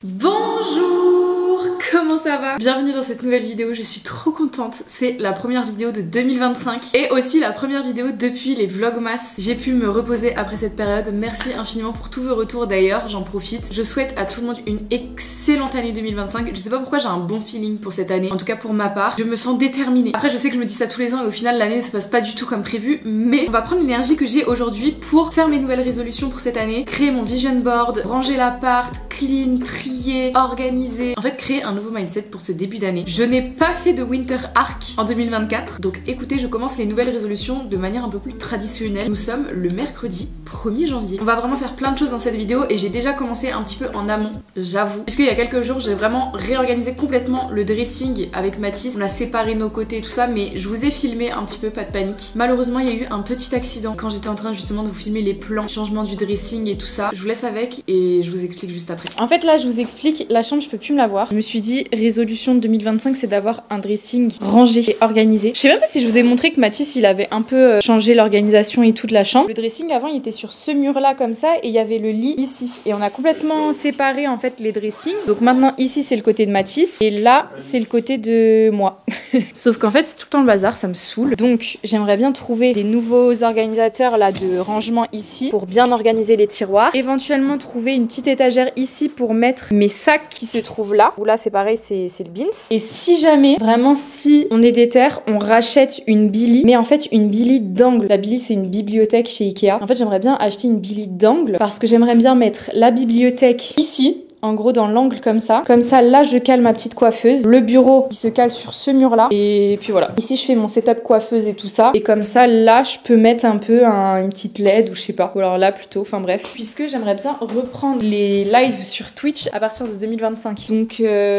Bonjour, comment ça va? Bienvenue dans cette nouvelle vidéo, je suis trop contente. C'est la première vidéo de 2025 et aussi la première vidéo depuis les vlogmas. J'ai pu me reposer après cette période. Merci infiniment pour tous vos retours d'ailleurs, j'en profite. Je souhaite à tout le monde une excellente année 2025. Je sais pas pourquoi j'ai un bon feeling pour cette année, en tout cas pour ma part. Je me sens déterminée. Après je sais que je me dis ça tous les ans et au final l'année ne se passe pas du tout comme prévu, mais on va prendre l'énergie que j'ai aujourd'hui pour faire mes nouvelles résolutions pour cette année, créer mon vision board, ranger l'appart, clean, trier, organiser, en fait créer un nouveau mindset pour ce début d'année. Je n'ai pas fait de winter arc en 2024, donc écoutez, je commence les nouvelles résolutions de manière un peu plus traditionnelle. Nous sommes le mercredi 1er janvier. On va vraiment faire plein de choses dans cette vidéo et j'ai déjà commencé un petit peu en amont, j'avoue. Puisqu'il y a quelques jours, j'ai vraiment réorganisé complètement le dressing avec Mathis. On a séparé nos côtés et tout ça, mais je vous ai filmé un petit peu, pas de panique. Malheureusement, il y a eu un petit accident quand j'étais en train justement de vous filmer les plans, changement du dressing et tout ça. Je vous laisse avec et je vous explique juste après. En fait là je vous explique, la chambre je peux plus me la voir. Je me suis dit résolution 2025 c'est d'avoir un dressing rangé et organisé. Je sais même pas si je vous ai montré que Mathis il avait un peu changé l'organisation et tout de la chambre. Le dressing avant il était sur ce mur là comme ça et il y avait le lit ici. Et on a complètement séparé en fait les dressings. Donc maintenant ici c'est le côté de Mathis et là c'est le côté de moi. Sauf qu'en fait c'est tout le temps le bazar, ça me saoule. Donc j'aimerais bien trouver des nouveaux organisateurs là de rangement ici pour bien organiser les tiroirs. Éventuellement trouver une petite étagère ici pour mettre mes sacs qui se trouvent là. Ou là c'est pareil, c'est le bins. Et si jamais, vraiment si on est déter, on rachète une Billy, mais en fait une Billy d'angle. La Billy c'est une bibliothèque chez Ikea. En fait j'aimerais bien acheter une Billy d'angle parce que j'aimerais bien mettre la bibliothèque ici. En gros dans l'angle comme ça. Comme ça là je cale ma petite coiffeuse. Le bureau il se cale sur ce mur là. Et puis voilà. Ici je fais mon setup coiffeuse et tout ça. Et comme ça là je peux mettre un peu une petite LED ou je sais pas. Ou alors là plutôt. Enfin bref. Puisque j'aimerais bien reprendre les lives sur Twitch à partir de 2025.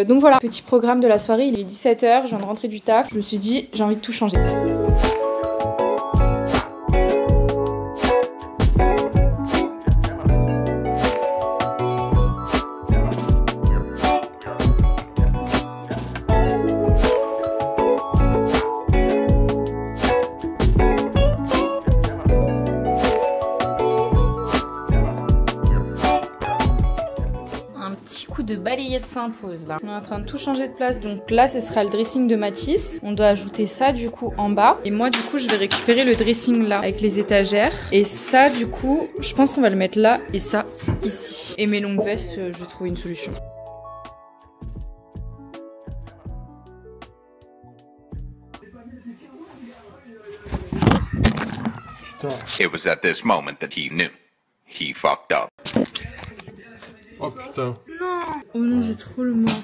Donc voilà. Petit programme de la soirée. Il est 17h. Je viens de rentrer du taf. Je me suis dit j'ai envie de tout changer. De balayette s'impose là. On est en train de tout changer de place. Donc là ce sera le dressing de Mathis. On doit ajouter ça du coup en bas. Et moi du coup je vais récupérer le dressing là avec les étagères. Et ça du coup je pense qu'on va le mettre là et ça ici. Et mes longues vestes je vais trouver une solution. Putain. It was at this moment that he knew. He fucked up. Oh putain. Non. Oh non, j'ai trop le mort.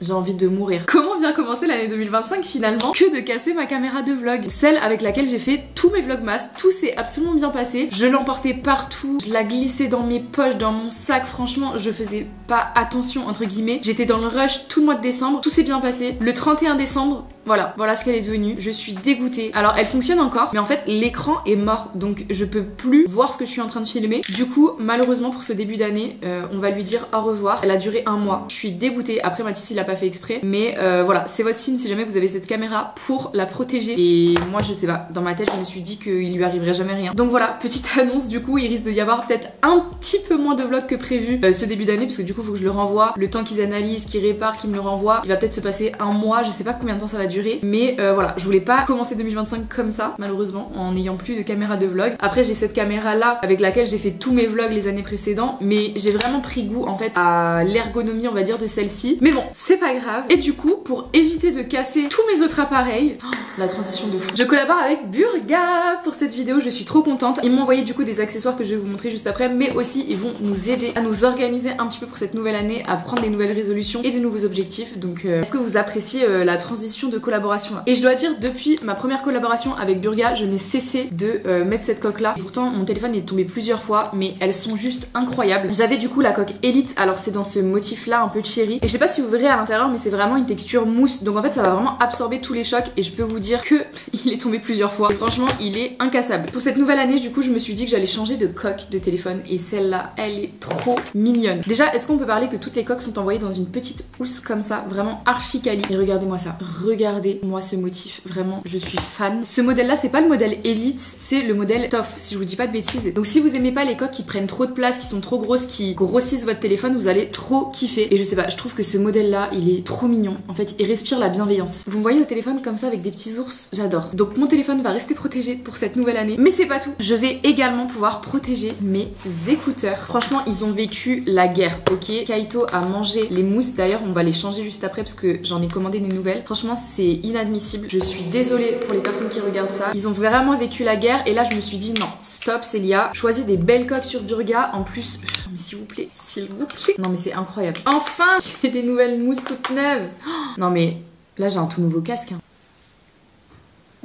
J'ai envie de mourir. Comment bien commencer l'année 2025 finalement que de casser ma caméra de vlog, celle avec laquelle j'ai fait tous mes vlogmas. Tout s'est absolument bien passé. Je l'emportais partout, je la glissais dans mes poches, dans mon sac. Franchement, je faisais pas attention entre guillemets. J'étais dans le rush tout le mois de décembre. Tout s'est bien passé. Le 31 décembre, voilà ce qu'elle est devenue. Je suis dégoûtée. Alors elle fonctionne encore, mais en fait l'écran est mort, donc je peux plus voir ce que je suis en train de filmer. Du coup, malheureusement pour ce début d'année, on va lui dire au revoir. Elle a duré un mois. Je suis dégoûtée. Après Mathis il a pas fait exprès, mais voilà, c'est votre signe si jamais vous avez cette caméra pour la protéger. Et moi je sais pas, dans ma tête je me suis dit qu'il lui arriverait jamais rien. Donc voilà, petite annonce, du coup il risque d'y avoir peut-être un petit peu moins de vlogs que prévu ce début d'année, parce que du coup faut que je le renvoie, le temps qu'ils analysent, qu'ils réparent, qu'ils me le renvoient, il va peut-être se passer un mois, je sais pas combien de temps ça va durer, mais voilà, je voulais pas commencer 2025 comme ça malheureusement en n'ayant plus de caméra de vlog. Après j'ai cette caméra là avec laquelle j'ai fait tous mes vlogs les années précédentes, mais j'ai vraiment pris goût en fait à l'ergonomie on va dire de celle-ci, mais bon c'est pas grave. Et du coup pour éviter de casser tous mes autres appareils, la transition de fou, je collabore avec Burga pour cette vidéo, je suis trop contente. Ils m'ont envoyé du coup des accessoires que je vais vous montrer juste après, mais aussi ils vont nous aider à nous organiser un petit peu pour cette nouvelle année, à prendre des nouvelles résolutions et des nouveaux objectifs. Donc est-ce que vous appréciez la transition de collaboration là? Et je dois dire, depuis ma première collaboration avec Burga, je n'ai cessé de mettre cette coque là. Et pourtant mon téléphone est tombé plusieurs fois, mais elles sont juste incroyables. J'avais du coup la coque Elite, alors c'est dans ce motif là un peu cherry, et je sais pas si vous verrez à l'intérieur, mais c'est vraiment une texture mousse, donc en fait ça va vraiment absorber tous les chocs et je peux vous dire que il est tombé plusieurs fois. Et franchement il est incassable. Pour cette nouvelle année du coup je me suis dit que j'allais changer de coque de téléphone et celle-là elle est trop mignonne. Déjà est-ce qu'on peut parler que toutes les coques sont envoyées dans une petite housse comme ça, vraiment archi quali. Et regardez-moi ça, regardez-moi ce motif, vraiment je suis fan. Ce modèle là c'est pas le modèle Elite, c'est le modèle Tough si je vous dis pas de bêtises. Donc si vous aimez pas les coques qui prennent trop de place, qui sont trop grosses, qui grossissent votre téléphone, vous allez trop kiffer. Et je sais pas, je trouve que ce modèle là il est trop mignon. En fait il respire la bienveillance. Vous me voyez au téléphone comme ça avec des petits ours, j'adore. Donc mon téléphone va rester protégé pour cette nouvelle année. Mais c'est pas tout, je vais également pouvoir protéger mes écouteurs. Franchement ils ont vécu la guerre, ok. Kaito a mangé les mousses, d'ailleurs on va les changer juste après parce que j'en ai commandé des nouvelles. Franchement c'est inadmissible, je suis désolée pour les personnes qui regardent ça. Ils ont vraiment vécu la guerre et là je me suis dit non, stop Célia, choisis des belles coques sur Burga. En plus, mais s'il vous plaît, s'il vous plaît. Non mais c'est incroyable. Enfin j'ai des nouvelles mousses toutes neuves. Oh, non mais là j'ai un tout nouveau casque hein.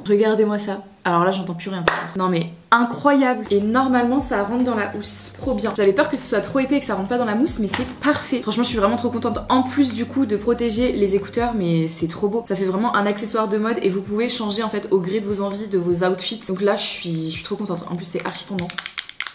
Regardez-moi ça. Alors là j'entends plus rien par contre. Non mais incroyable. Et normalement ça rentre dans la housse. Trop bien. J'avais peur que ce soit trop épais et que ça rentre pas dans la mousse, mais c'est parfait. Franchement je suis vraiment trop contente. En plus du coup de protéger les écouteurs, mais c'est trop beau. Ça fait vraiment un accessoire de mode et vous pouvez changer en fait au gré de vos envies, de vos outfits. Donc là je suis trop contente. En plus c'est archi tendance.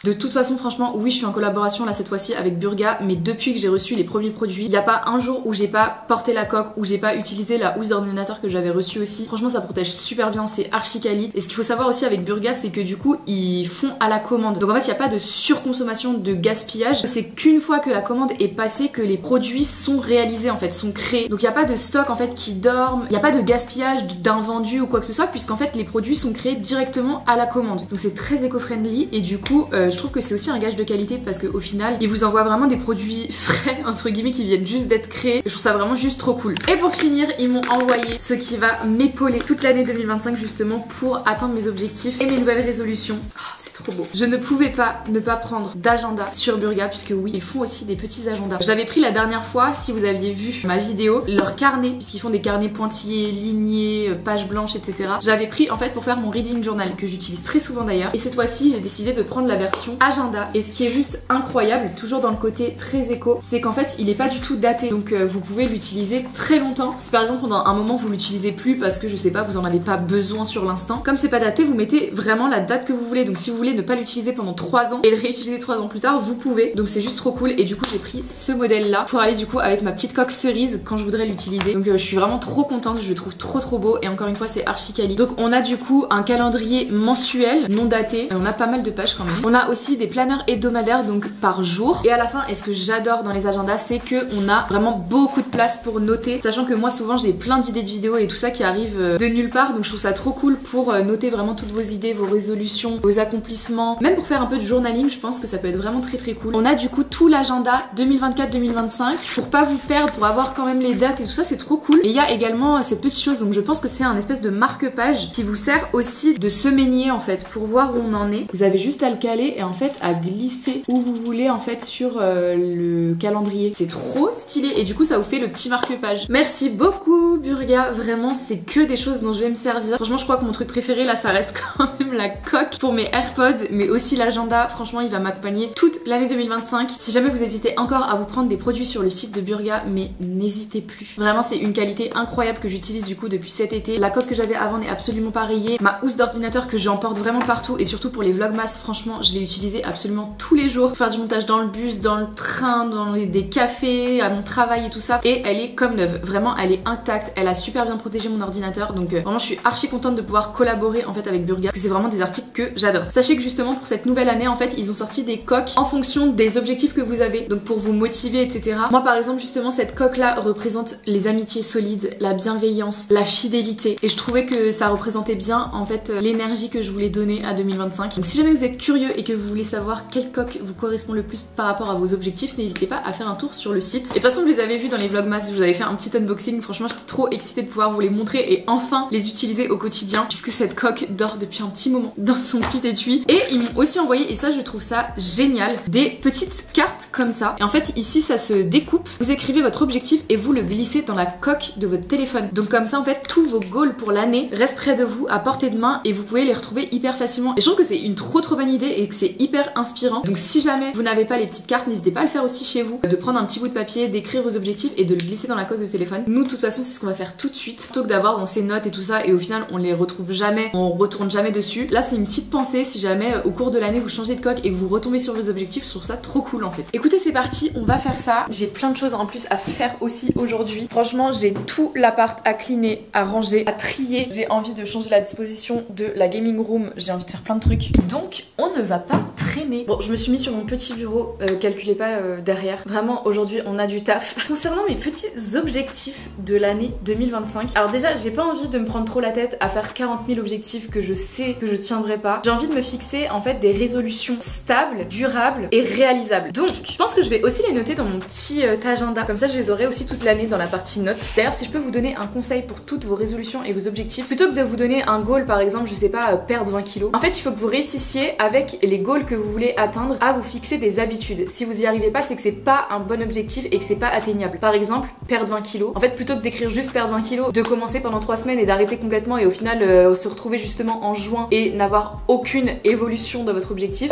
De toute façon franchement oui je suis en collaboration là cette fois-ci avec Burga, mais depuis que j'ai reçu les premiers produits, il n'y a pas un jour où j'ai pas porté la coque, où j'ai pas utilisé la housse d'ordinateur que j'avais reçue aussi. Franchement ça protège super bien, c'est archi quali. Et ce qu'il faut savoir aussi avec Burga c'est que du coup ils font à la commande. Donc en fait il n'y a pas de surconsommation, de gaspillage. C'est qu'une fois que la commande est passée que les produits sont réalisés en fait, sont créés. Donc il n'y a pas de stock en fait qui dorment, il n'y a pas de gaspillage d'invendus ou quoi que ce soit puisqu'en fait les produits sont créés directement à la commande. Donc c'est très éco-friendly et du coup je trouve que c'est aussi un gage de qualité parce qu'au final ils vous envoient vraiment des produits frais entre guillemets qui viennent juste d'être créés. Je trouve ça vraiment juste trop cool. Et pour finir ils m'ont envoyé ce qui va m'épauler toute l'année 2025 justement pour atteindre mes objectifs et mes nouvelles résolutions. Oh, c'est trop beau. Je ne pouvais pas ne pas prendre d'agenda sur Burga puisque oui ils font aussi des petits agendas. J'avais pris la dernière fois, si vous aviez vu ma vidéo, leur carnet, puisqu'ils font des carnets pointillés, lignés, pages blanches etc. J'avais pris en fait pour faire mon reading journal que j'utilise très souvent d'ailleurs. Et cette fois-ci j'ai décidé de prendre la version agenda. Et ce qui est juste incroyable, toujours dans le côté très éco, c'est qu'en fait il est pas du tout daté. Donc vous pouvez l'utiliser très longtemps. Si par exemple pendant un moment vous l'utilisez plus parce que je sais pas, vous en avez pas besoin sur l'instant, comme c'est pas daté, vous mettez vraiment la date que vous voulez. Donc si vous voulez ne pas l'utiliser pendant 3 ans et le réutiliser 3 ans plus tard, vous pouvez. Donc c'est juste trop cool. Et du coup j'ai pris ce modèle là pour aller du coup avec ma petite coque cerise quand je voudrais l'utiliser. Donc je suis vraiment trop contente, je le trouve trop beau et encore une fois c'est archi quali. Donc on a du coup un calendrier mensuel non daté, on a pas mal de pages quand même. On a aussi des planeurs hebdomadaires donc par jour. Et à la fin, et ce que j'adore dans les agendas, c'est que on a vraiment beaucoup de place pour noter, sachant que moi souvent j'ai plein d'idées de vidéos et tout ça qui arrive de nulle part, donc je trouve ça trop cool pour noter vraiment toutes vos idées, vos résolutions, vos accomplissements, même pour faire un peu de journaling. Je pense que ça peut être vraiment très cool. On a du coup tout l'agenda 2024-2025 pour pas vous perdre, pour avoir quand même les dates et tout ça, c'est trop cool. Et il y a également cette petite chose, donc je pense que c'est un espèce de marque-page qui vous sert aussi de semainier en fait pour voir où on en est. Vous avez juste à le caler et en fait à glisser où vous voulez en fait sur le calendrier. C'est trop stylé et du coup ça vous fait le petit marque-page. Merci beaucoup Burga, vraiment c'est que des choses dont je vais me servir. Franchement je crois que mon truc préféré là ça reste quand même la coque pour mes AirPods, mais aussi l'agenda. Franchement il va m'accompagner toute l'année 2025. Si jamais vous hésitez encore à vous prendre des produits sur le site de Burga, mais n'hésitez plus. Vraiment c'est une qualité incroyable que j'utilise du coup depuis cet été. La coque que j'avais avant n'est absolument pas rayée. Ma housse d'ordinateur que j'emporte vraiment partout et surtout pour les vlogmas, franchement je l'ai utilisée absolument tous les jours pour faire du montage dans le bus, dans le train, dans des cafés, à mon travail et tout ça. Et elle est comme neuve, vraiment elle est intacte, elle a super bien protégé mon ordinateur. Donc vraiment je suis archi contente de pouvoir collaborer en fait avec Burga parce que c'est vraiment des articles que j'adore. Sachez que justement pour cette nouvelle année en fait ils ont sorti des coques en fonction des objectifs que vous avez, donc pour vous motiver etc. Moi par exemple justement cette coque là représente les amitiés solides, la bienveillance, la fidélité, et je trouvais que ça représentait bien en fait l'énergie que je voulais donner à 2025. Donc si jamais vous êtes curieux et que vous voulez savoir quelle coque vous correspond le plus par rapport à vos objectifs, n'hésitez pas à faire un tour sur le site. Et de toute façon vous les avez vus dans les vlogmas, je vous avais fait un petit unboxing, franchement j'étais trop excitée de pouvoir vous les montrer et enfin les utiliser au quotidien puisque cette coque dort depuis un petit moment dans son petit étui. Et ils m'ont aussi envoyé, et ça je trouve ça génial, des petites cartes comme ça. Et en fait ici ça se découpe, vous écrivez votre objectif et vous le glissez dans la coque de votre téléphone. Donc comme ça en fait tous vos goals pour l'année restent près de vous à portée de main et vous pouvez les retrouver hyper facilement. Et je trouve que c'est une trop bonne idée et que c'est c'est hyper inspirant. Donc si jamais vous n'avez pas les petites cartes, n'hésitez pas à le faire aussi chez vous, de prendre un petit bout de papier, d'écrire vos objectifs et de le glisser dans la coque de téléphone. Nous de toute façon c'est ce qu'on va faire tout de suite, plutôt que d'avoir dans ces notes et tout ça et au final on les retrouve jamais, on retourne jamais dessus. Là c'est une petite pensée, si jamais au cours de l'année vous changez de coque et que vous retombez sur vos objectifs, je trouve ça trop cool en fait. Écoutez, c'est parti, on va faire ça. J'ai plein de choses en plus à faire aussi aujourd'hui. Franchement j'ai tout l'appart à cleaner, à ranger, à trier. J'ai envie de changer la disposition de la gaming room, j'ai envie de faire plein de trucs. Donc on ne va pas traîner. Bon, je me suis mis sur mon petit bureau, calculez pas derrière. Vraiment aujourd'hui on a du taf. Concernant mes petits objectifs de l'année 2025, alors déjà j'ai pas envie de me prendre trop la tête à faire 40 000 objectifs que je sais que je tiendrai pas. J'ai envie de me fixer en fait des résolutions stables, durables et réalisables. Donc je pense que je vais aussi les noter dans mon petit agenda, comme ça je les aurai aussi toute l'année dans la partie notes. D'ailleurs si je peux vous donner un conseil pour toutes vos résolutions et vos objectifs, plutôt que de vous donner un goal par exemple, je sais pas, perdre 20 kilos, en fait il faut que vous réussissiez avec les goals que vous voulez atteindre à vous fixer des habitudes. Si vous y arrivez pas, c'est que c'est pas un bon objectif et que c'est pas atteignable. Par exemple, perdre 20 kilos. En fait, plutôt que d'écrire juste perdre 20 kilos, de commencer pendant 3 semaines et d'arrêter complètement et au final se retrouver justement en juin et n'avoir aucune évolution dans votre objectif,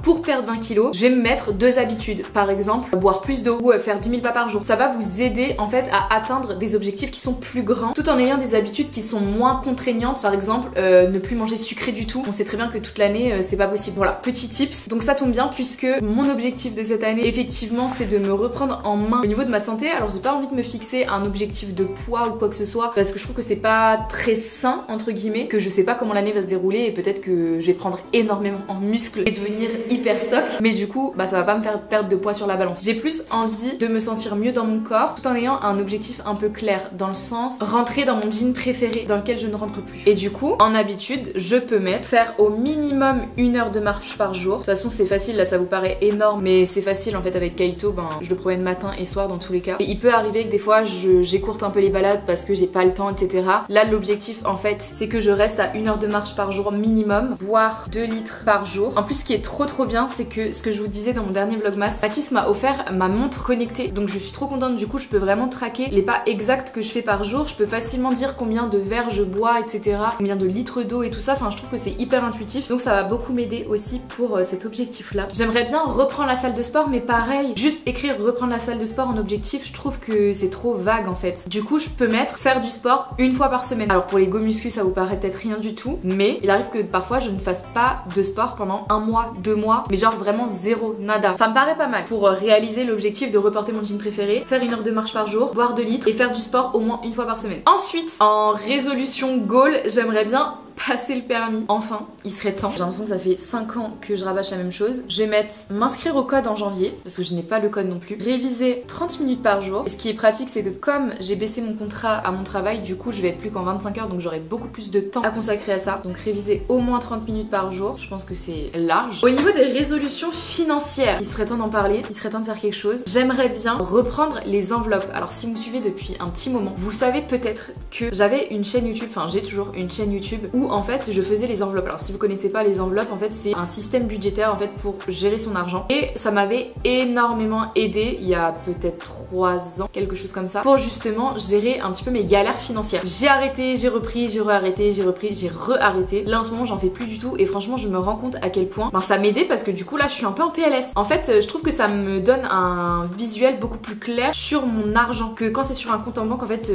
pour perdre 20 kilos, je vais me mettre 2 habitudes. Par exemple, boire plus d'eau ou faire 10 000 pas par jour. Ça va vous aider en fait à atteindre des objectifs qui sont plus grands tout en ayant des habitudes qui sont moins contraignantes. Par exemple, ne plus manger sucré du tout. On sait très bien que toute l'année c'est pas possible. Voilà, petit tips. Donc ça tombe bien puisque mon objectif de cette année effectivement c'est de me reprendre en main au niveau de ma santé. Alors j'ai pas envie de me fixer un objectif de poids ou quoi que ce soit parce que je trouve que c'est pas très sain entre guillemets, que je sais pas comment l'année va se dérouler et peut-être que je vais prendre énormément en muscles et devenir hyper stock, mais du coup ça va pas me faire perdre de poids sur la balance. J'ai plus envie de me sentir mieux dans mon corps tout en ayant un objectif un peu clair, dans le sens rentrer dans mon jean préféré dans lequel je ne rentre plus. Et du coup en habitude je peux mettre faire au minimum 1 heure de marche par jour. De toute façon c'est facile, là ça vous paraît énorme mais c'est facile en fait avec Kaito, je le promène matin et soir dans tous les cas. Et il peut arriver que des fois j'écourte un peu les balades parce que j'ai pas le temps etc. Là l'objectif en fait c'est que je reste à 1 heure de marche par jour minimum, boire 2 litres par jour. En plus ce qui est trop bien c'est que ce que je vous disais dans mon dernier vlogmas, Mathis m'a offert ma montre connectée, donc je suis trop contente. Du coup je peux vraiment traquer les pas exacts que je fais par jour, je peux facilement dire combien de verres je bois etc, combien de litres d'eau et tout ça. Enfin je trouve que c'est hyper intuitif, donc ça va beaucoup m'aider aussi pour cet objectif là. J'aimerais bien reprendre la salle de sport, mais pareil, juste écrire reprendre la salle de sport en objectif, je trouve que c'est trop vague en fait. Du coup je peux mettre faire du sport 1 fois par semaine. Alors pour les go muscu ça vous paraît peut-être rien du tout, mais il arrive que parfois je ne fasse pas de sport pendant 1 mois, 2 mois, mais genre vraiment zéro, nada. Ça me paraît pas mal pour réaliser l'objectif de reporter mon jean préféré, faire 1 heure de marche par jour, boire 2 litres et faire du sport au moins 1 fois par semaine. Ensuite, en résolution goal, j'aimerais bien passer le permis. Enfin, il serait temps. J'ai l'impression que ça fait 5 ans que je rabâche la même chose. Je vais mettre m'inscrire au code en janvier, parce que je n'ai pas le code non plus. Réviser 30 minutes par jour. Et ce qui est pratique, c'est que comme j'ai baissé mon contrat à mon travail, du coup, je vais être plus qu'en 25 heures, donc j'aurai beaucoup plus de temps à consacrer à ça. Donc réviser au moins 30 minutes par jour, je pense que c'est large. Au niveau des résolutions financières, il serait temps d'en parler, il serait temps de faire quelque chose. J'aimerais bien reprendre les enveloppes. Alors si vous me suivez depuis un petit moment, vous savez peut-être que j'avais une chaîne YouTube, enfin j'ai toujours une chaîne YouTube où en fait je faisais les enveloppes. Alors si vous connaissez pas les enveloppes, en fait c'est un système budgétaire en fait pour gérer son argent, et ça m'avait énormément aidé il y a peut-être 3 ans, quelque chose comme ça, pour justement gérer un petit peu mes galères financières. J'ai arrêté, j'ai repris, j'ai re-arrêté, j'ai repris, j'ai re-arrêté. Là en ce moment j'en fais plus du tout et franchement je me rends compte à quel point ça m'aidait, parce que du coup là je suis un peu en PLS. En fait je trouve que ça me donne un visuel beaucoup plus clair sur mon argent, que quand c'est sur un compte en banque en fait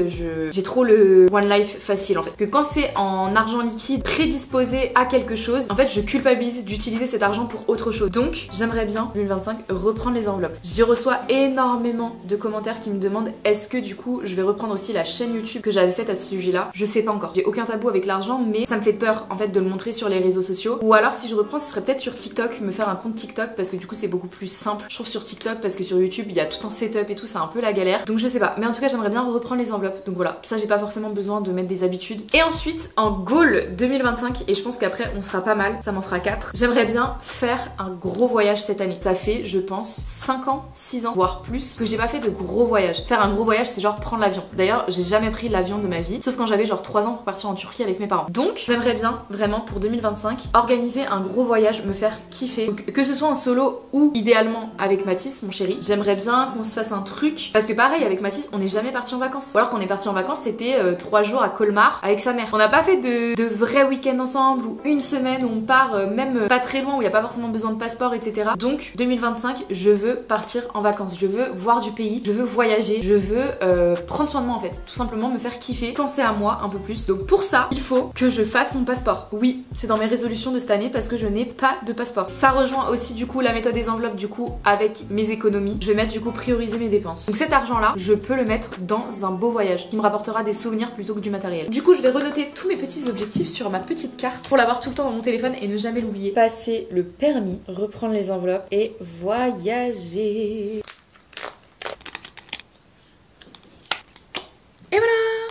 j'ai trop le one life facile en fait, que quand c'est en argent liquide prédisposé à quelque chose, en fait je culpabilise d'utiliser cet argent pour autre chose. Donc j'aimerais bien 2025 reprendre les enveloppes. J'y reçois énormément de commentaires qui me demandent est-ce que du coup je vais reprendre aussi la chaîne YouTube que j'avais faite à ce sujet là. Je sais pas encore, j'ai aucun tabou avec l'argent, mais ça me fait peur en fait de le montrer sur les réseaux sociaux. Ou alors si je reprends, ce serait peut-être sur TikTok, me faire un compte TikTok, parce que du coup c'est beaucoup plus simple je trouve sur TikTok, parce que sur YouTube il y a tout un setup et tout, c'est un peu la galère. Donc je sais pas, mais en tout cas j'aimerais bien reprendre les enveloppes. Donc voilà, ça j'ai pas forcément besoin de mettre des habitudes. Et ensuite en goal 2025, et je pense qu'après on sera pas mal, ça m'en fera 4, j'aimerais bien faire un gros voyage cette année. Ça fait je pense 5 ans, 6 ans, voire plus que j'ai pas fait de gros voyage. Faire un gros voyage c'est genre prendre l'avion. D'ailleurs j'ai jamais pris l'avion de ma vie, sauf quand j'avais genre 3 ans pour partir en Turquie avec mes parents. Donc j'aimerais bien vraiment pour 2025 organiser un gros voyage, me faire kiffer. Donc, que ce soit en solo ou idéalement avec Mathis, mon chéri. J'aimerais bien qu'on se fasse un truc, parce que pareil avec Mathis on n'est jamais parti en vacances. Ou alors qu'on est parti en vacances c'était 3 jours à Colmar avec sa mère. On n'a pas fait de vrai week-end ensemble ou une semaine où on part même pas très loin, où il n'y a pas forcément besoin de passeport, etc. Donc 2025, je veux partir en vacances, je veux voir du pays, je veux voyager, je veux prendre soin de moi en fait, tout simplement me faire kiffer, penser à moi un peu plus. Donc pour ça, il faut que je fasse mon passeport. Oui, c'est dans mes résolutions de cette année parce que je n'ai pas de passeport. Ça rejoint aussi du coup la méthode des enveloppes du coup avec mes économies. Je vais mettre du coup prioriser mes dépenses. Donc cet argent là, je peux le mettre dans un beau voyage qui me rapportera des souvenirs plutôt que du matériel. Du coup, je vais renoter tous mes petits objectifs sur ma petite carte pour l'avoir tout le temps dans mon téléphone et ne jamais l'oublier. Passer le permis, reprendre les enveloppes et voyager. Et voilà!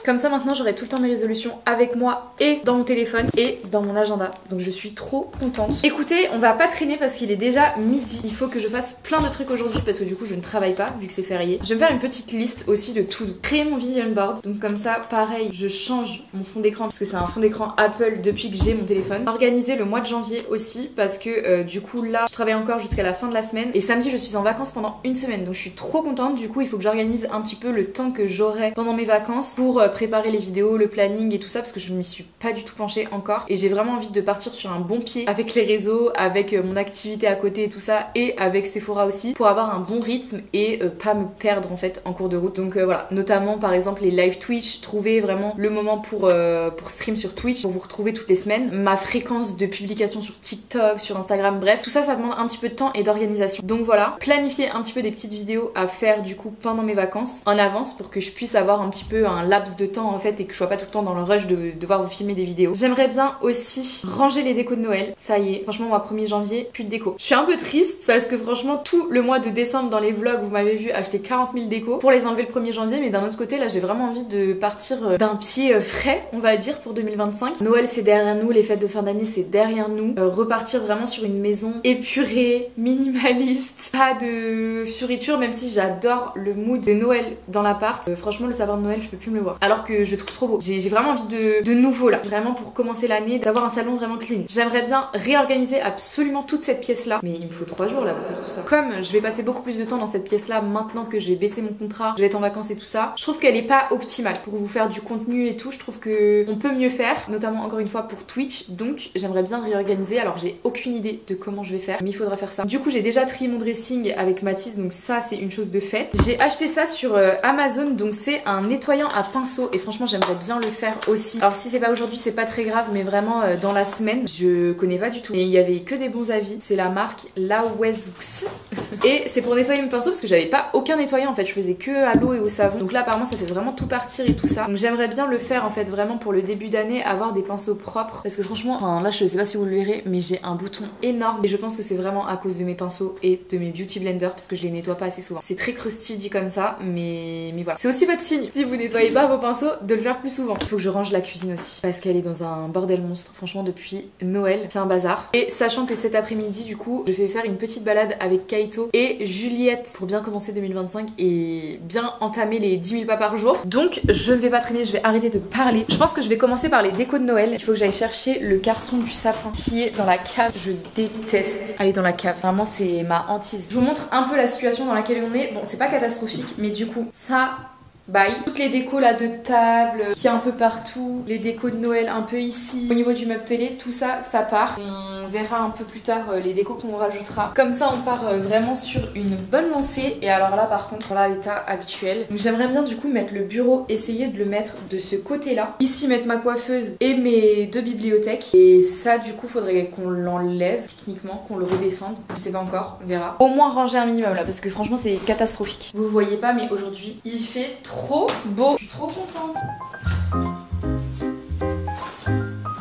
Comme ça maintenant j'aurai tout le temps mes résolutions avec moi et dans mon téléphone et dans mon agenda. Donc je suis trop contente. Écoutez, on va pas traîner parce qu'il est déjà midi. Il faut que je fasse plein de trucs aujourd'hui parce que du coup je ne travaille pas vu que c'est férié. Je vais me faire une petite liste aussi de tout. Créer mon vision board. Donc comme ça pareil, je change mon fond d'écran parce que c'est un fond d'écran Apple depuis que j'ai mon téléphone. Organiser le mois de janvier aussi parce que du coup là je travaille encore jusqu'à la fin de la semaine et samedi je suis en vacances pendant une semaine. Donc je suis trop contente. Du coup il faut que j'organise un petit peu le temps que j'aurai pendant mes vacances pour préparer les vidéos, le planning et tout ça parce que je m'y suis pas du tout penchée encore et j'ai vraiment envie de partir sur un bon pied avec les réseaux, avec mon activité à côté et tout ça et avec Sephora aussi pour avoir un bon rythme et pas me perdre en fait en cours de route. Donc voilà, notamment par exemple les live Twitch, trouver vraiment le moment pour stream sur Twitch, pour vous retrouver toutes les semaines, ma fréquence de publication sur TikTok, sur Instagram, bref, tout ça ça demande un petit peu de temps et d'organisation. Donc voilà, planifier un petit peu des petites vidéos à faire du coup pendant mes vacances en avance pour que je puisse avoir un petit peu un laps de temps en fait et que je sois pas tout le temps dans le rush de devoir vous filmer des vidéos. J'aimerais bien aussi ranger les décos de Noël. Ça y est, franchement moi 1er janvier, plus de déco. Je suis un peu triste parce que franchement tout le mois de décembre dans les vlogs vous m'avez vu acheter 40 000 décos pour les enlever le 1er janvier, mais d'un autre côté là j'ai vraiment envie de partir d'un pied frais on va dire pour 2025. Noël c'est derrière nous, les fêtes de fin d'année c'est derrière nous. Repartir vraiment sur une maison épurée, minimaliste, pas de fioritures, même si j'adore le mood de Noël dans l'appart. Franchement le sapin de Noël je peux plus me le voir alors que je le trouve trop beau. J'ai vraiment envie de nouveau là, vraiment pour commencer l'année, d'avoir un salon vraiment clean. J'aimerais bien réorganiser absolument toute cette pièce là, mais il me faut 3 jours là pour faire tout ça. Comme je vais passer beaucoup plus de temps dans cette pièce là maintenant que je vais baisser mon contrat, je vais être en vacances et tout ça, je trouve qu'elle est pas optimale pour vous faire du contenu et tout. Je trouve que on peut mieux faire, notamment encore une fois pour Twitch, donc j'aimerais bien réorganiser. Alors j'ai aucune idée de comment je vais faire, mais il faudra faire ça. Du coup j'ai déjà trié mon dressing avec Mathis, donc ça c'est une chose de faite. J'ai acheté ça sur Amazon, donc c'est un nettoyant à pinceau et franchement j'aimerais bien le faire aussi. Alors si c'est pas aujourd'hui c'est pas très grave, mais vraiment dans la semaine, je connais pas du tout et il y avait que des bons avis. C'est la marque Lawesx et c'est pour nettoyer mes pinceaux parce que j'avais pas aucun nettoyant en fait, je faisais que à l'eau et au savon. Donc là apparemment ça fait vraiment tout partir et tout ça. Donc j'aimerais bien le faire en fait vraiment pour le début d'année, avoir des pinceaux propres parce que franchement, enfin là je sais pas si vous le verrez mais j'ai un bouton énorme et je pense que c'est vraiment à cause de mes pinceaux et de mes beauty blenders parce que je les nettoie pas assez souvent. C'est très crusty dit comme ça mais voilà. C'est aussi votre signe si vous nettoyez pas vos pinceaux de le faire plus souvent. Il faut que je range la cuisine aussi parce qu'elle est dans un bordel monstre franchement depuis Noël, c'est un bazar. Et sachant que cet après-midi du coup je vais faire une petite balade avec Kaito et Juliette pour bien commencer 2025 et bien entamer les 10 000 pas par jour. Donc je ne vais pas traîner, je vais arrêter de parler. Je pense que je vais commencer par les décos de Noël. Il faut que j'aille chercher le carton du sapin qui est dans la cave. Je déteste aller dans la cave, vraiment c'est ma hantise. Je vous montre un peu la situation dans laquelle on est. Bon c'est pas catastrophique mais du coup ça bye. Toutes les décos là de table qui est un peu partout, les décos de Noël un peu ici, au niveau du meuble télé, tout ça, ça part. On verra un peu plus tard les décos qu'on rajoutera. Comme ça on part vraiment sur une bonne lancée. Et alors là par contre, voilà l'état actuel. Donc j'aimerais bien du coup mettre le bureau, essayer de le mettre de ce côté là. Ici mettre ma coiffeuse et mes 2 bibliothèques. Et ça du coup faudrait qu'on l'enlève techniquement, qu'on le redescende. Je sais pas encore, on verra. Au moins ranger un minimum là parce que franchement c'est catastrophique. Vous voyez pas mais aujourd'hui il fait trop beau. Je suis trop contente.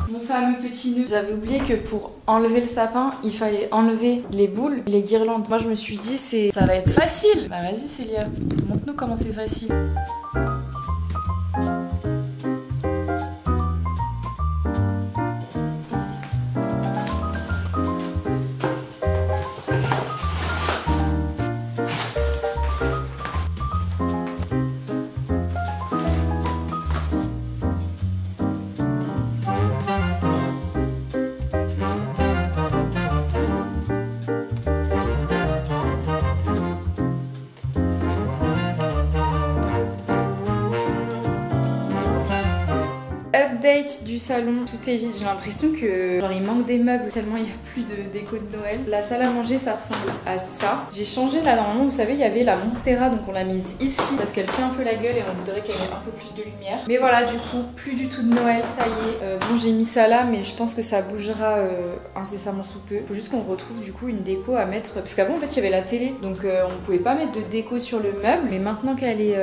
Mon fameux petit nœud. J'avais oublié que pour enlever le sapin, il fallait enlever les boules, les guirlandes. Moi je me suis dit ça va être facile. Bah vas-y Célia, montre-nous comment c'est facile. Update du salon, tout est vide. J'ai l'impression que genre il manque des meubles tellement il n'y a plus de déco de Noël. La salle à manger ça ressemble à ça. J'ai changé là normalement, vous savez il y avait la Monstera donc on l'a mise ici parce qu'elle fait un peu la gueule et on voudrait qu'elle ait un peu plus de lumière. Mais voilà du coup plus du tout de Noël, ça y est. Bon j'ai mis ça là mais je pense que ça bougera incessamment sous peu. Faut juste qu'on retrouve du coup une déco à mettre parce qu'avant en fait il y avait la télé donc on pouvait pas mettre de déco sur le meuble mais maintenant qu'elle est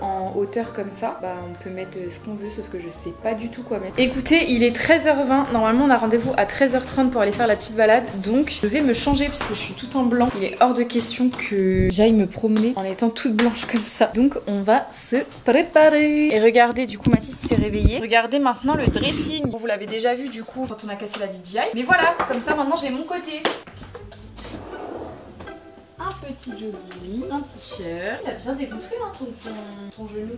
en hauteur comme ça, bah on peut mettre ce qu'on veut sauf que je sais pas du tout quoi mettre. Écoutez, il est 13h20, normalement on a rendez-vous à 13h30 pour aller faire la petite balade donc je vais me changer puisque je suis toute en blanc. Il est hors de question que j'aille me promener en étant toute blanche comme ça. Donc on va se préparer. Et regardez, du coup Mathis s'est réveillé. Regardez maintenant le dressing. Vous l'avez déjà vu du coup quand on a cassé la DJI. Mais voilà, comme ça maintenant j'ai mon côté. Un petit jogging, un t-shirt. Il a bien dégonflé hein, ton genou.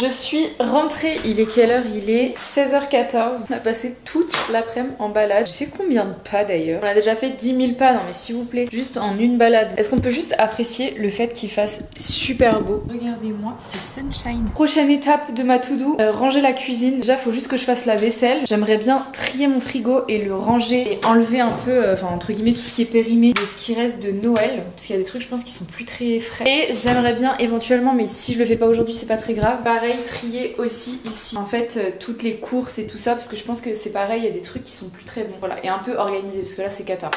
Je suis rentrée, il est quelle heure? Il est 16h14. On a passé toute l'après-midi en balade. J'ai fait combien de pas d'ailleurs? On a déjà fait 10 000 pas, non mais s'il vous plaît, juste en une balade. Est-ce qu'on peut juste apprécier le fait qu'il fasse super beau? Regardez-moi ce sunshine. Prochaine étape de ma to-do, ranger la cuisine. Déjà faut juste que je fasse la vaisselle. J'aimerais bien trier mon frigo et le ranger et enlever un peu, enfin entre guillemets tout ce qui est périmé de ce qui reste de Noël. Parce qu'il y a des trucs je pense qui sont plus très frais. Et j'aimerais bien éventuellement, mais si je le fais pas aujourd'hui c'est pas très grave, pareil trier aussi ici en fait toutes les courses et tout ça parce que je pense que c'est pareil, il y a des trucs qui sont plus très bons. Voilà, et un peu organisé parce que là c'est cata.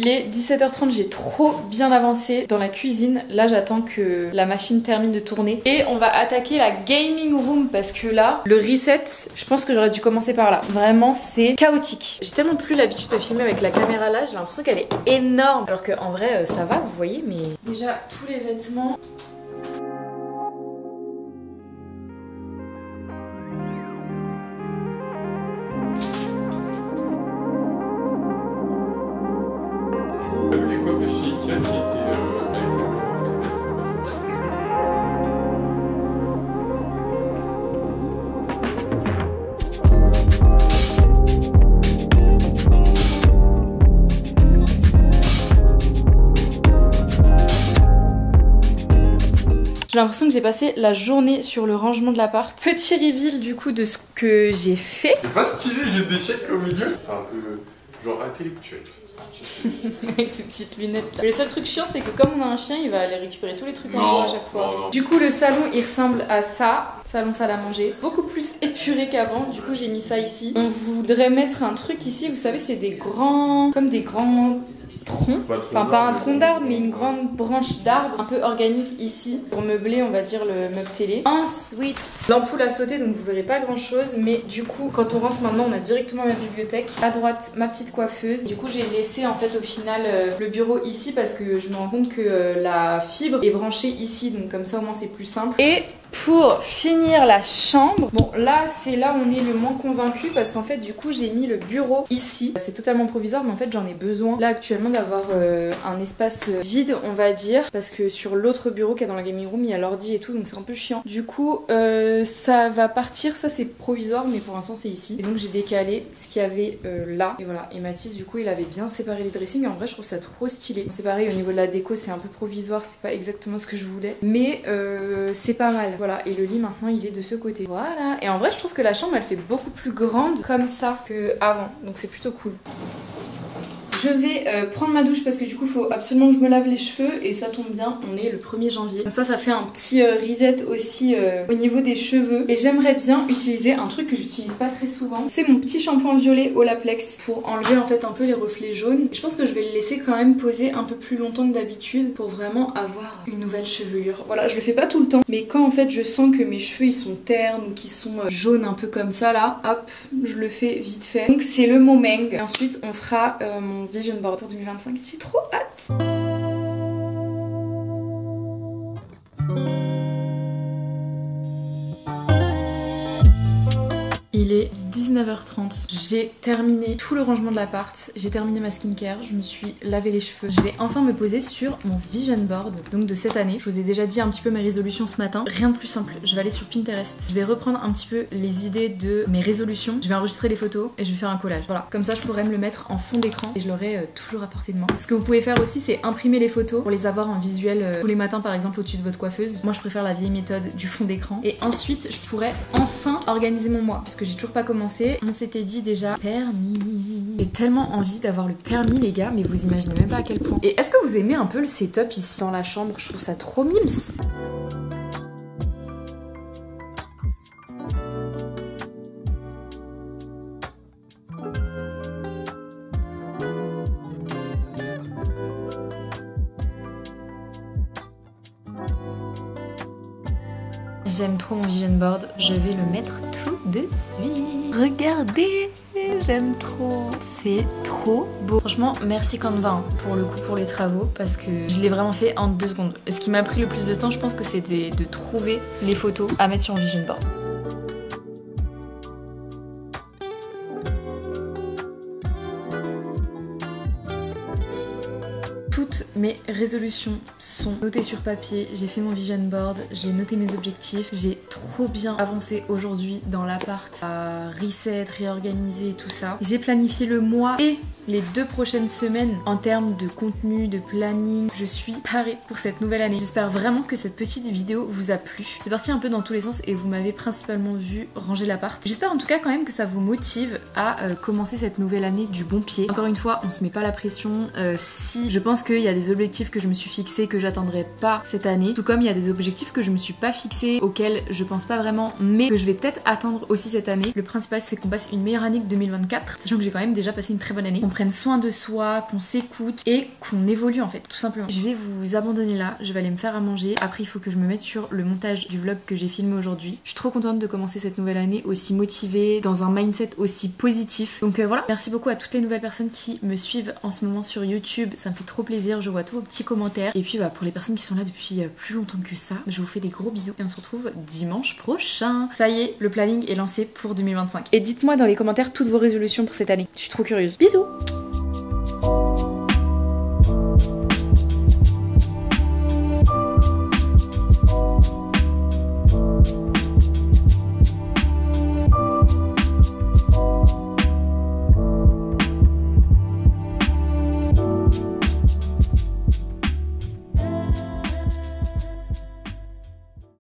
Il est 17h30, j'ai trop bien avancé dans la cuisine. Là, j'attends que la machine termine de tourner. Et on va attaquer la gaming room parce que là, le reset, je pense que j'aurais dû commencer par là. Vraiment, c'est chaotique. J'ai tellement plus l'habitude de filmer avec la caméra là, j'ai l'impression qu'elle est énorme. Alors qu'en vrai, ça va, vous voyez, mais déjà, tous les vêtements... Les coiffes chic, qui étaient J'ai l'impression que j'ai passé la journée sur le rangement de l'appart. Petit reveal du coup de ce que j'ai fait. C'est pas stylé, jeu d'échecs au milieu. C'est un peu genre intellectuel. Avec ses petites lunettes là. Le seul truc chiant c'est que comme on a un chien il va aller récupérer tous les trucs en bois à chaque fois. Non. Du coup le salon il ressemble à ça. Salon salle à manger. Beaucoup plus épuré qu'avant. Du coup j'ai mis ça ici. On voudrait mettre un truc ici. Vous savez c'est des grands... comme des grands... tronc, enfin pas un tronc d'arbre mais une grande branche d'arbre un peu organique ici pour meubler on va dire le meuble télé. Ensuite l'ampoule a sauté donc vous verrez pas grand chose mais du coup quand on rentre maintenant on a directement ma bibliothèque, à droite ma petite coiffeuse. Du coup j'ai laissé en fait au final le bureau ici parce que je me rends compte que la fibre est branchée ici donc comme ça au moins c'est plus simple. Et pour finir la chambre, bon là c'est là où on est le moins convaincu parce qu'en fait du coup j'ai mis le bureau ici. C'est totalement provisoire mais en fait j'en ai besoin là actuellement d'avoir un espace vide on va dire parce que sur l'autre bureau qu'il y a dans la gaming room il y a l'ordi et tout donc c'est un peu chiant. Du coup ça va partir, ça c'est provisoire mais pour l'instant c'est ici. Et donc j'ai décalé ce qu'il y avait là et voilà. Et Mathis du coup il avait bien séparé les dressings et en vrai je trouve ça trop stylé. Bon, c'est pareil au niveau de la déco c'est un peu provisoire, c'est pas exactement ce que je voulais mais c'est pas mal. Voilà, et le lit maintenant il est de ce côté. Voilà, et en vrai je trouve que la chambre elle fait beaucoup plus grande comme ça que avant, donc c'est plutôt cool. Je vais prendre ma douche parce que du coup faut absolument que je me lave les cheveux et ça tombe bien, on est le 1er janvier. Comme ça fait un petit reset aussi au niveau des cheveux. Et j'aimerais bien utiliser un truc que j'utilise pas très souvent. C'est mon petit shampoing violet Olaplex pour enlever en fait un peu les reflets jaunes. Je pense que je vais le laisser quand même poser un peu plus longtemps que d'habitude pour vraiment avoir une nouvelle chevelure. Voilà, je le fais pas tout le temps, mais quand en fait je sens que mes cheveux ils sont ternes ou qu'ils sont jaunes un peu comme ça là, hop, je le fais vite fait. Donc c'est le moment. Et ensuite on fera mon vision board pour 2025. J'ai trop hâte. Il est 19h30, j'ai terminé tout le rangement de l'appart, j'ai terminé ma skincare, je me suis lavé les cheveux. Je vais enfin me poser sur mon vision board, donc de cette année. Je vous ai déjà dit un petit peu mes résolutions ce matin. Rien de plus simple, je vais aller sur Pinterest, je vais reprendre un petit peu les idées de mes résolutions, je vais enregistrer les photos et je vais faire un collage. Voilà, comme ça je pourrais me le mettre en fond d'écran et je l'aurai toujours à portée de main. Ce que vous pouvez faire aussi, c'est imprimer les photos pour les avoir en visuel tous les matins par exemple au-dessus de votre coiffeuse. Moi je préfère la vieille méthode du fond d'écran. Et ensuite je pourrais enfin organiser mon mois, parce que j'ai toujours pas commencé. On s'était dit déjà permis. J'ai tellement envie d'avoir le permis les gars, mais vous imaginez même pas à quel point. Et est-ce que vous aimez un peu le setup ici dans la chambre? Je trouve ça trop mims. J'aime trop mon vision board, je vais le mettre tout de suite. Regardez, j'aime trop. C'est trop beau. Franchement, merci Canva pour le coup pour les travaux parce que je l'ai vraiment fait en 2 secondes. Ce qui m'a pris le plus de temps, je pense que c'était de trouver les photos à mettre sur mon vision board. Toutes mes résolutions sont notées sur papier, j'ai fait mon vision board, j'ai noté mes objectifs, j'ai trop bien avancé aujourd'hui dans l'appart à reset, réorganiser et tout ça. J'ai planifié le mois et les 2 prochaines semaines en termes de contenu, de planning. Je suis parée pour cette nouvelle année. J'espère vraiment que cette petite vidéo vous a plu. C'est parti un peu dans tous les sens et vous m'avez principalement vu ranger l'appart. J'espère en tout cas quand même que ça vous motive à commencer cette nouvelle année du bon pied. Encore une fois, on se met pas la pression. Si je pense qu'il y a des objectifs que je me suis fixés que j'atteindrai pas cette année, tout comme il y a des objectifs que je me suis pas fixés, auxquels je pense pas vraiment, mais que je vais peut-être atteindre aussi cette année. Le principal c'est qu'on passe une meilleure année que 2024, sachant que j'ai quand même déjà passé une très bonne année. Qu'on prenne soin de soi, qu'on s'écoute et qu'on évolue en fait, tout simplement. Je vais vous abandonner là, je vais aller me faire à manger. Après il faut que je me mette sur le montage du vlog que j'ai filmé aujourd'hui. Je suis trop contente de commencer cette nouvelle année aussi motivée, dans un mindset aussi positif. Donc voilà, merci beaucoup à toutes les nouvelles personnes qui me suivent en ce moment sur YouTube, ça me fait trop plaisir, je vois tous vos petits commentaires. Et puis pour les personnes qui sont là depuis plus longtemps que ça, je vous fais des gros bisous et on se retrouve dimanche prochain. Ça y est, le planning est lancé pour 2025. Et dites-moi dans les commentaires toutes vos résolutions pour cette année, je suis trop curieuse. Bisous.